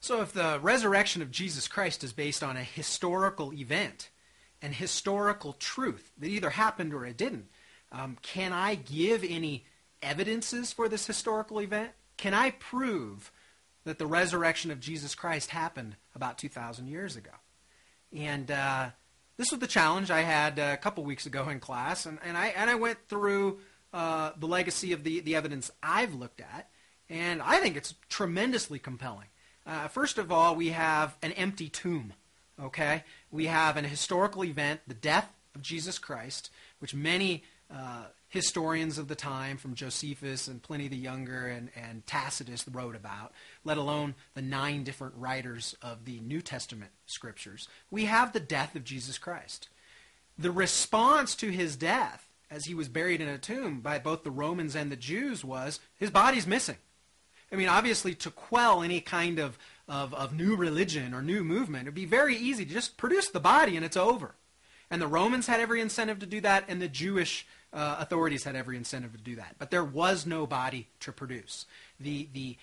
So if the resurrection of Jesus Christ is based on a historical event and historical truth that either happened or it didn't, can I give any evidences for this historical event? Can I prove that the resurrection of Jesus Christ happened about 2,000 years ago? And this was the challenge I had a couple weeks ago in class, and I went through the legacy of the evidence I've looked at, and I think it's tremendously compelling. First of all, we have an empty tomb, okay? We have an historical event, the death of Jesus Christ, which many historians of the time, from Josephus and Pliny the Younger and Tacitus, wrote about, let alone the 9 different writers of the New Testament scriptures. We have the death of Jesus Christ. The response to his death, as he was buried in a tomb by both the Romans and the Jews, was his body's missing. I mean, obviously, to quell any kind of new religion or new movement, it would be very easy to just produce the body and it's over. And the Romans had every incentive to do that, and the Jewish authorities had every incentive to do that. But there was no body to produce. The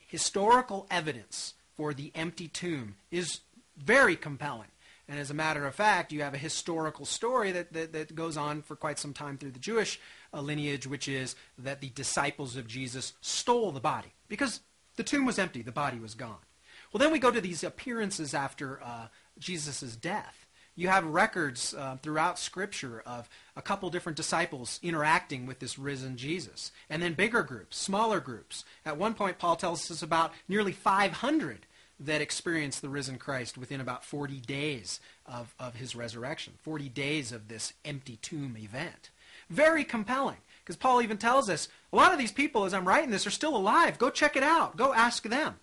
historical evidence for the empty tomb is very compelling. And as a matter of fact, you have a historical story that goes on for quite some time through the Jewish lineage, which is that the disciples of Jesus stole the body. Because the tomb was empty, the body was gone. Well, then we go to these appearances after Jesus' death. You have records throughout Scripture of a couple different disciples interacting with this risen Jesus. And then bigger groups, smaller groups. At one point, Paul tells us about nearly 500 that experienced the risen Christ within about 40 days of his resurrection. 40 days of this empty tomb event. Very compelling, because Paul even tells us, a lot of these people, as I'm writing this, are still alive. Go check it out. Go ask them.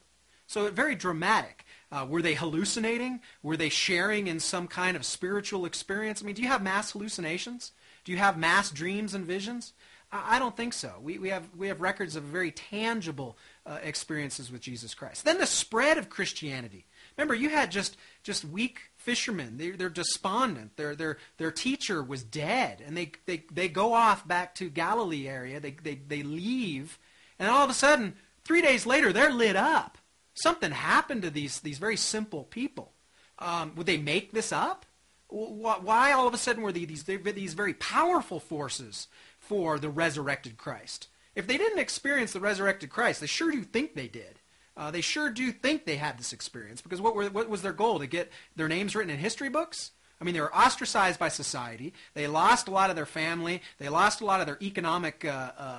So very dramatic. Were they hallucinating? Were they sharing in some kind of spiritual experience? I mean, do you have mass hallucinations? Do you have mass dreams and visions? I don't think so. We have records of very tangible experiences with Jesus Christ. Then the spread of Christianity. Remember, you had just weak fishermen. They're despondent. Their teacher was dead, and they go off back to Galilee area. They leave, and all of a sudden, 3 days later, they're lit up. Something happened to these very simple people. Would they make this up? Why all of a sudden were these very powerful forces for the resurrected Christ? If they didn't experience the resurrected Christ, they sure do think they did. They sure do think they had this experience, because what was their goal? To get their names written in history books? I mean, they were ostracized by society. They lost a lot of their family. They lost a lot of their economic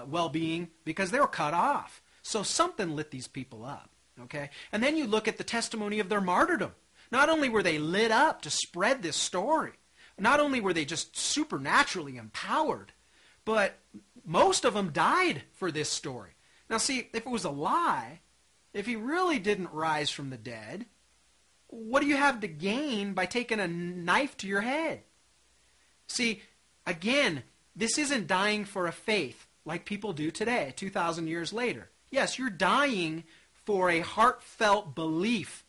well-being because they were cut off. So something lit these people up. Okay? And then you look at the testimony of their martyrdom. Not only were they lit up to spread this story, not only were they just supernaturally empowered, but most of them died for this story. Now see, if it was a lie, if he really didn't rise from the dead, what do you have to gain by taking a knife to your head? See, again, this isn't dying for a faith like people do today, 2,000 years later. Yes, you're dying for a heartfelt belief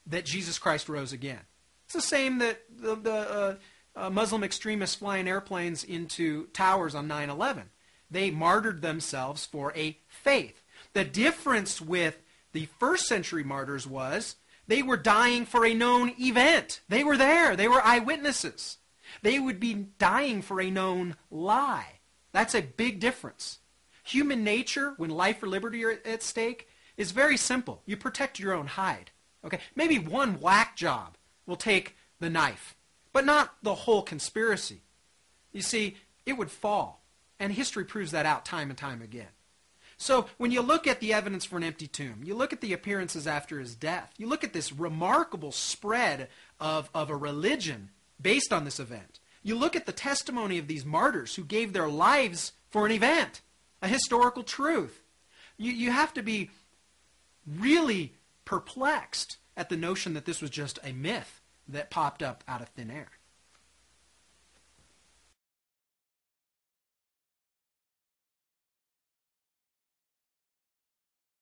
that Jesus Christ rose again. It's the same that the Muslim extremists flying airplanes into towers on 9/11. They martyred themselves for a faith. The difference with the first century martyrs was they were dying for a known event. They were there. They were eyewitnesses. They would be dying for a known lie. That's a big difference. Human nature, when life or liberty are at stake, is very simple. You protect your own hide. Okay? Maybe one whack job will take the knife, but not the whole conspiracy. You see, it would fall, and history proves that out time and time again. So when you look at the evidence for an empty tomb, you look at the appearances after his death, you look at this remarkable spread of a religion based on this event. You look at the testimony of these martyrs who gave their lives for an event, a historical truth. You have to be really perplexed at the notion that this was just a myth that popped up out of thin air.